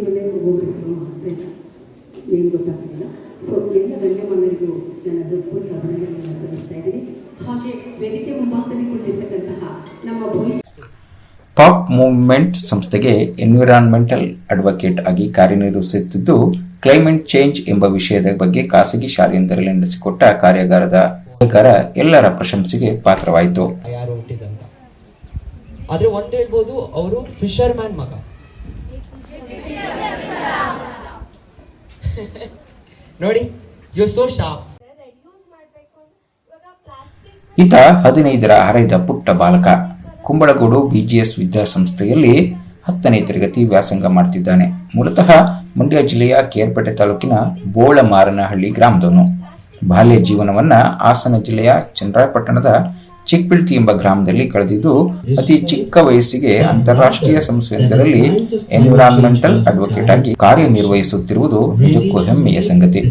ಒಬ್ಬೊಬ್ಬರ ಹೆಸರು ಮಾಡ್ತಾಯಿಲ್ಲ, ಏನು ಗೊತ್ತಾಗ್ತಿಲ್ಲ. ಸೊ ಎಲ್ಲ ಗಣ್ಯಮಾನ್ಯರಿಗೂ ನನ್ನ ಹೃತ್ಪೂರ್ವಕ ಅಭಿನಂದನೆಗಳನ್ನು ಸಲ್ಲಿಸ್ತಾ ಇದ್ದೀನಿ. ಹಾಗೆ ವೇದಿಕೆ ಮುಂಭಾಗದಲ್ಲಿ ಕುಳಿತಿರ್ತಕ್ಕಂತಹ ನಮ್ಮ ಭವಿಷ್ಯ ಪಾಪ್ ಮೂವ್ಮೆಂಟ್ ಸಂಸ್ಥೆಗೆ ಎನ್ವಿರಾನ್ಮೆಂಟಲ್ ಅಡ್ವೊಕೇಟ್ ಆಗಿ ಕಾರ್ಯನಿರ್ವಹಿಸುತ್ತಿದ್ದು, ಕ್ಲೈಮೇಟ್ ಚೇಂಜ್ ಎಂಬ ವಿಷಯದ ಬಗ್ಗೆ ಖಾಸಗಿ ಶಾಲೆಯೊಂದರಲ್ಲಿ ನಡೆಸಿಕೊಟ್ಟ ಕಾರ್ಯಾಗಾರ ಎಲ್ಲರ ಪ್ರಶಂಸೆಗೆ ಪಾತ್ರವಾಯಿತು. ಯಾರು ಹುಟ್ಟಿದಂತ ಆದ್ರೆ ಒಂದ್ ಹೇಳ್ಬೋದು, ಅವರು ಫಿಶರ್ ಮ್ಯಾನ್ ಮಗ. ನೋಡಿ, ಯು ಸೋ ಶಾರ್ಪ್. ಈತ 15ರ ಹರೆಯದ ಪುಟ್ಟ ಬಾಲಕ. ಕುಂಬಳಗೂಡು ಬಿಜಿಎಸ್ ವಿದ್ಯಾಸಂಸ್ಥೆಯಲ್ಲಿ 10ನೇ ತರಗತಿ ವ್ಯಾಸಂಗ ಮಾಡುತ್ತಿದ್ದಾನೆ. ಮೂಲತಃ ಮಂಡ್ಯ ಜಿಲ್ಲೆಯ ಕೇರ್ಪೇಟೆ ತಾಲೂಕಿನ ಬೋಳಮಾರನಹಳ್ಳಿ ಗ್ರಾಮದವನು. ಬಾಲ್ಯ ಜೀವನವನ್ನ ಹಾಸನ ಜಿಲ್ಲೆಯ ಚನ್ನರಾಯಪಟ್ಟಣದ ಚಿಕ್ಕಬಿಳ್ತಿ ಎಂಬ ಗ್ರಾಮದಲ್ಲಿ ಕಳೆದಿದ್ದು, ಅತಿ ಚಿಕ್ಕ ವಯಸ್ಸಿಗೆ ಅಂತಾರಾಷ್ಟ್ರೀಯ ಸಂಸ್ಥೆಯೊಂದರಲ್ಲಿ ಎನ್ವಿರಾನ್ಮೆಂಟಲ್ ಅಡ್ವೊಕೇಟ್ ಆಗಿ ಕಾರ್ಯನಿರ್ವಹಿಸುತ್ತಿರುವುದು ನಿಜಕ್ಕೂ ಹೆಮ್ಮೆಯ ಸಂಗತಿ.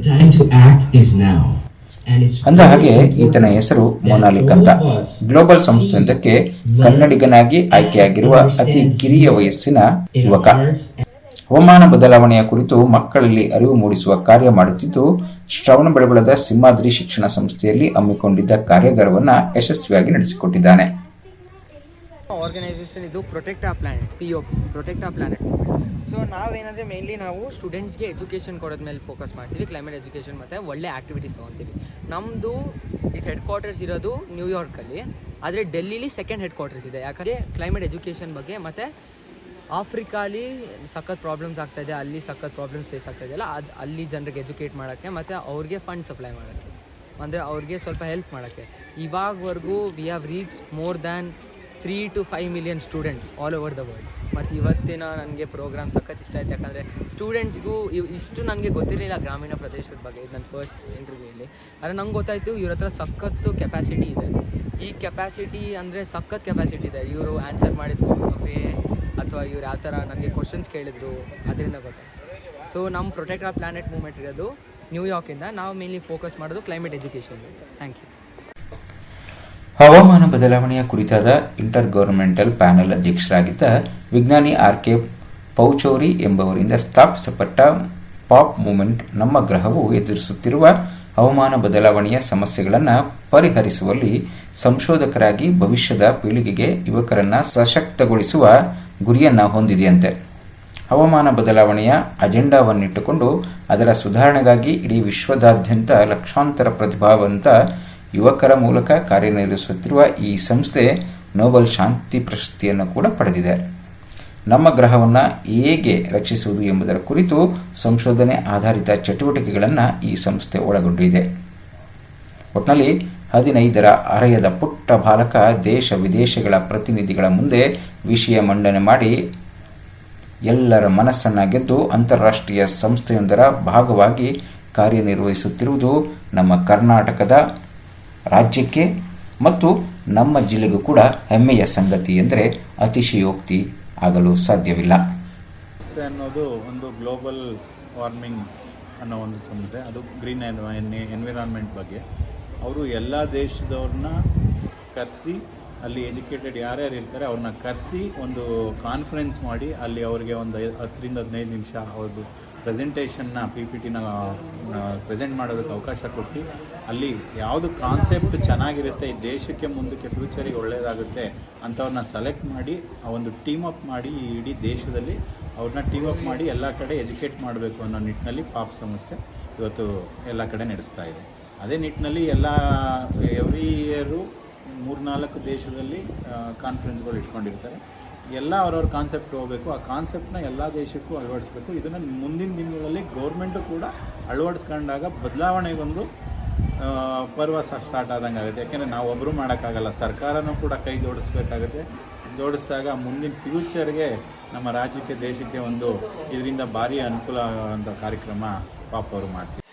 ಅಂದ ಹಾಗೆ ಈತನ ಹೆಸರು ಮೊನಾಲಿಕ್ ಅಂತ. ಗ್ಲೋಬಲ್ ಸಂಸ್ಥೆಯೊಂದಕ್ಕೆ ಕನ್ನಡಿಗನಾಗಿ ಆಯ್ಕೆಯಾಗಿರುವ ಅತಿ ಕಿರಿಯ ವಯಸ್ಸಿನ ಯುವಕ. ಹವಾಮಾನ ಬದಲಾವಣೆಯ ಕುರಿತು ಮಕ್ಕಳಲ್ಲಿ ಅರಿವು ಮೂಡಿಸುವ ಕಾರ್ಯ ಮಾಡುತ್ತಿದ್ದು, ಶ್ರವಣಬೆಳಗೊಳದ ಸಿಂಹಾದ್ರಿ ಶಿಕ್ಷಣ ಸಂಸ್ಥೆಯಲ್ಲಿ ಹಮ್ಮಿಕೊಂಡಿದ್ದ ಕಾರ್ಯಾಗಾರವನ್ನು ಯಶಸ್ವಿಯಾಗಿ ನಡೆಸಿಕೊಟ್ಟಿದ್ದಾನೆ. ಆರ್ಗನೈಸೇಷನ್ ಇದು ಪ್ರೊಟೆಕ್ಟ್ ಆ ಪ್ಲಾನೆಟ್, POP, ಪ್ರೊಟೆಕ್ಟ್ ಆ ಪ್ಲಾನೆಟ್ ಮೂವ್ಮೆಂಟ್. ಸೊ ನಾವೇನಂದರೆ ಮೇನ್ಲಿ ನಾವು ಸ್ಟೂಡೆಂಟ್ಸ್ಗೆ ಎಜುಕೇಷನ್ ಕೊಡೋದ ಮೇಲೆ ಫೋಕಸ್ ಮಾಡ್ತೀವಿ. ಕ್ಲೈಮೇಟ್ ಎಜುಕೇಷನ್ ಮತ್ತು ಒಳ್ಳೆ ಆ್ಯಕ್ಟಿವಿಟೀಸ್ ತೊಗೊತೀವಿ. ನಮ್ಮದು ಇದು ಹೆಡ್ ಕ್ವಾರ್ಟರ್ಸ್ ಇರೋದು ನ್ಯೂಯಾರ್ಕಲ್ಲಿ, ಆದರೆ ಡೆಲ್ಲಿಲಿ ಸೆಕೆಂಡ್ ಹೆಡ್ ಕ್ವಾರ್ಟರ್ಸ್ ಇದೆ. ಯಾಕಂದರೆ ಕ್ಲೈಮೇಟ್ ಎಜುಕೇಷನ್ ಬಗ್ಗೆ ಮತ್ತು ಆಫ್ರಿಕಾಲಿ ಸಖತ್ ಪ್ರಾಬ್ಲಮ್ಸ್ ಆಗ್ತಾಯಿದೆ, ಅಲ್ಲಿ ಸಖತ್ ಪ್ರಾಬ್ಲಮ್ಸ್ ಫೇಸ್ ಆಗ್ತಾಯಿದೆಯಲ್ಲ, ಅದು ಅಲ್ಲಿ ಜನರಿಗೆ ಎಜುಕೇಟ್ ಮಾಡೋಕ್ಕೆ ಮತ್ತು ಅವ್ರಿಗೆ ಫಂಡ್ ಸಪ್ಲೈ ಮಾಡೋಕ್ಕೆ, ಅಂದರೆ ಅವ್ರಿಗೆ ಸ್ವಲ್ಪ ಹೆಲ್ಪ್ ಮಾಡೋಕ್ಕೆ. ಇವಾಗವರೆಗೂ we have reach more than 3 to 5 million students all over the world. ಮತ್ತು ಇವತ್ತಿನ ನನಗೆ ಪ್ರೋಗ್ರಾಮ್ ಸಖತ್ ಇಷ್ಟ ಆಯ್ತು. ಯಾಕಂದರೆ ಸ್ಟೂಡೆಂಟ್ಸ್ಗೂ ಇಷ್ಟು ನನಗೆ ಗೊತ್ತಿರಲಿಲ್ಲ ಗ್ರಾಮೀಣ ಪ್ರದೇಶದ ಬಗ್ಗೆ. ಇದು ನನ್ನ ಫಸ್ಟ್ ಇಂಟರ್ವ್ಯೂಲಿ. ಆದರೆ ನಂಗೆ ಗೊತ್ತಾಯಿತು ಇವ್ರ ಹತ್ರ ಸಖತ್ತು ಕೆಪಾಸಿಟಿ ಇದೆ. ಈ ಕೆಪಾಸಿಟಿ ಅಂದರೆ ಸಖತ್ ಕೆಪಾಸಿಟಿ ಇದೆ. ಇವರು ಆನ್ಸರ್ ಮಾಡಿದ ವೇ ಅಥವಾ ಇವ್ರು ಯಾವ ಥರ ನನಗೆ ಕ್ವಶನ್ಸ್ ಕೇಳಿದ್ರು, ಅದರಿಂದ ಗೊತ್ತಾಯ್ತು. ಸೊ ನಮ್ಮ ಪ್ರೊಟೆಕ್ಟ್ ಆ ಪ್ಲಾನೆಟ್ ಮೂವ್ಮೆಂಟ್ ಇರೋದು ನ್ಯೂಯಾರ್ಕಿಂದ. ನಾವು ಮೇನ್ಲಿ ಫೋಕಸ್ ಮಾಡೋದು ಕ್ಲೈಮೇಟ್ ಎಜುಕೇಷನ್. Thank you. ಹವಾಮಾನ ಬದಲಾವಣೆಯ ಕುರಿತಾದ ಇಂಟರ್ ಗವರ್ನಮೆಂಟಲ್ ಪ್ಯಾನೆಲ್ ಅಧ್ಯಕ್ಷರಾಗಿದ್ದ ವಿಜ್ಞಾನಿ RK ಪೌಚೌರಿ ಎಂಬವರಿಂದ ಸ್ಥಾಪಿಸಲ್ಪಟ್ಟ ಪಾಪ್ ಮೂವ್ಮೆಂಟ್ ನಮ್ಮ ಗ್ರಹವು ಎದುರಿಸುತ್ತಿರುವ ಹವಾಮಾನ ಬದಲಾವಣೆಯ ಸಮಸ್ಯೆಗಳನ್ನು ಪರಿಹರಿಸುವಲ್ಲಿ ಸಂಶೋಧಕರಾಗಿ ಭವಿಷ್ಯದ ಪೀಳಿಗೆಗೆ ಯುವಕರನ್ನ ಸಶಕ್ತಗೊಳಿಸುವ ಗುರಿಯನ್ನ ಹೊಂದಿದೆಯಂತೆ. ಹವಾಮಾನ ಬದಲಾವಣೆಯ ಅಜೆಂಡಾವನ್ನಿಟ್ಟುಕೊಂಡು ಅದರ ಸುಧಾರಣೆಗಾಗಿ ಇಡೀ ವಿಶ್ವದಾದ್ಯಂತ ಲಕ್ಷಾಂತರ ಪ್ರತಿಭಾವಂತ ಯುವಕರ ಮೂಲಕ ಕಾರ್ಯನಿರ್ವಹಿಸುತ್ತಿರುವ ಈ ಸಂಸ್ಥೆ ನೊಬೆಲ್ ಶಾಂತಿ ಪ್ರಶಸ್ತಿಯನ್ನು ಕೂಡ ಪಡೆದಿದೆ. ನಮ್ಮ ಗ್ರಹವನ್ನು ಹೇಗೆ ರಕ್ಷಿಸುವುದು ಎಂಬುದರ ಕುರಿತು ಸಂಶೋಧನೆ ಆಧಾರಿತ ಚಟುವಟಿಕೆಗಳನ್ನು ಈ ಸಂಸ್ಥೆ ಒಳಗೊಂಡಿದೆ. ಒಟ್ಟಿನಲ್ಲಿ 15ರ ಹರೆಯದ ಪುಟ್ಟ ಬಾಲಕ ದೇಶ ವಿದೇಶಗಳ ಪ್ರತಿನಿಧಿಗಳ ಮುಂದೆ ವಿಷಯ ಮಂಡನೆ ಮಾಡಿ ಎಲ್ಲರ ಮನಸ್ಸನ್ನ ಗೆದ್ದು ಅಂತಾರಾಷ್ಟ್ರೀಯ ಸಂಸ್ಥೆಯೊಂದರ ಭಾಗವಾಗಿ ಕಾರ್ಯನಿರ್ವಹಿಸುತ್ತಿರುವುದು ನಮ್ಮ ಕರ್ನಾಟಕದ ರಾಜ್ಯಕ್ಕೆ ಮತ್ತು ನಮ್ಮ ಜಿಲ್ಲೆಗೂ ಕೂಡ ಹೆಮ್ಮೆಯ ಸಂಗತಿ ಎಂದರೆ ಅತಿಶಯೋಕ್ತಿ ಆಗಲು ಸಾಧ್ಯವಿಲ್ಲ. ಅನ್ನೋದು ಒಂದು ಗ್ಲೋಬಲ್ ವಾರ್ಮಿಂಗ್ ಅನ್ನೋ ಒಂದು ಸಂಸ್ಥೆ. ಅದು ಗ್ರೀನ್ ಎನ್ವಿರಾನ್ಮೆಂಟ್ ಬಗ್ಗೆ ಅವರು ಎಲ್ಲ ದೇಶದವ್ರನ್ನ ಕರೆಸಿ, ಅಲ್ಲಿ ಎಜುಕೇಟೆಡ್ ಯಾರ್ಯಾರು ಇರ್ತಾರೆ ಅವ್ರನ್ನ ಕರೆಸಿ ಒಂದು ಕಾನ್ಫರೆನ್ಸ್ ಮಾಡಿ ಅಲ್ಲಿ ಅವ್ರಿಗೆ ಒಂದು 10 ರಿಂದ 15 ನಿಮಿಷ ಅವ್ರದ್ದು ಪ್ರೆಸೆಂಟೇಷನ್ನ PPTನ ಪ್ರೆಸೆಂಟ್ ಮಾಡೋದಕ್ಕೆ ಅವಕಾಶ ಕೊಟ್ಟು ಅಲ್ಲಿ ಯಾವುದು ಕಾನ್ಸೆಪ್ಟ್ ಚೆನ್ನಾಗಿರುತ್ತೆ, ಈ ದೇಶಕ್ಕೆ ಮುಂದಕ್ಕೆ ಫ್ಯೂಚರಿಗೆ ಒಳ್ಳೆಯದಾಗುತ್ತೆ ಅಂಥವ್ರನ್ನ ಸೆಲೆಕ್ಟ್ ಮಾಡಿ ಆ ಒಂದು ಟೀಮ್ ಅಪ್ ಮಾಡಿ ಇಡೀ ದೇಶದಲ್ಲಿ ಅವ್ರನ್ನ ಟೀಮ್ ಅಪ್ ಮಾಡಿ ಎಲ್ಲ ಕಡೆ ಎಜುಕೇಟ್ ಮಾಡಬೇಕು ಅನ್ನೋ ನಿಟ್ಟಿನಲ್ಲಿ ಪಾಪ್ ಸಂಸ್ಥೆ ಇವತ್ತು ಎಲ್ಲ ಕಡೆ ನಡೆಸ್ತಾ ಇದೆ. ಅದೇ ನಿಟ್ಟಿನಲ್ಲಿ ಎವ್ರಿ ಇಯರು 3-4 ದೇಶದಲ್ಲಿ ಕಾನ್ಫರೆನ್ಸ್ಗಳು ಇಟ್ಕೊಂಡಿರ್ತಾರೆ. ಎಲ್ಲ ಅವ್ರವ್ರ ಕಾನ್ಸೆಪ್ಟ್ ಹೋಗಬೇಕು, ಆ ಕಾನ್ಸೆಪ್ಟನ್ನ ಎಲ್ಲ ದೇಶಕ್ಕೂ ಅಳವಡಿಸ್ಬೇಕು. ಇದನ್ನು ಮುಂದಿನ ದಿನಗಳಲ್ಲಿ ಗೌರ್ಮೆಂಟು ಕೂಡ ಅಳವಡಿಸ್ಕೊಂಡಾಗ ಬದಲಾವಣೆಗೊಂದು ಪರ್ವ ಸ್ಟಾರ್ಟ್ ಆದಂಗೆ ಆಗುತ್ತೆ. ಯಾಕೆಂದರೆ ನಾವು ಒಬ್ಬರು ಮಾಡೋಕ್ಕಾಗಲ್ಲ, ಸರ್ಕಾರನೂ ಕೂಡ ಕೈ ಜೋಡಿಸ್ಬೇಕಾಗುತ್ತೆ. ಜೋಡಿಸಿದಾಗ ಮುಂದಿನ ಫ್ಯೂಚರ್ಗೆ ನಮ್ಮ ರಾಜ್ಯಕ್ಕೆ ದೇಶಕ್ಕೆ ಒಂದು ಇದರಿಂದ ಭಾರಿ ಅನುಕೂಲ ಆಗುವಂಥ ಕಾರ್ಯಕ್ರಮ ಪಾಪ್ ಅವರು ಮಾಡ್ತೀವಿ.